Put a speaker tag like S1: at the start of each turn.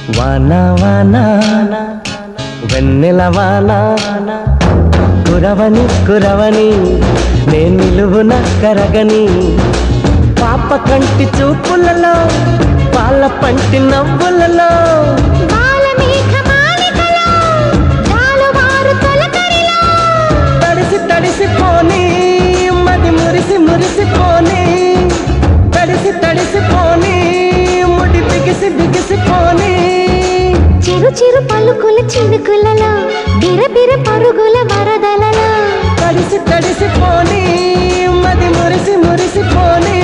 S1: వానా వానా వెన్నెల వానా కురవని కురవని నేను నిలువున కరగని పాప కంటి చూపులలో పాల పంటి నవ్వులలో తడిసి తడిసిపోని మది మురిసి మురిసిపోని తడిసి తడిసిపోని ముడి బిగిసి బిగిసిపోని
S2: చిరు చిరు పలుకుల చినుకులలో బిరబిర పరుగుల వరదలలో
S1: తడిసి తడిసిపోని మది మురిసి మురిసిపోని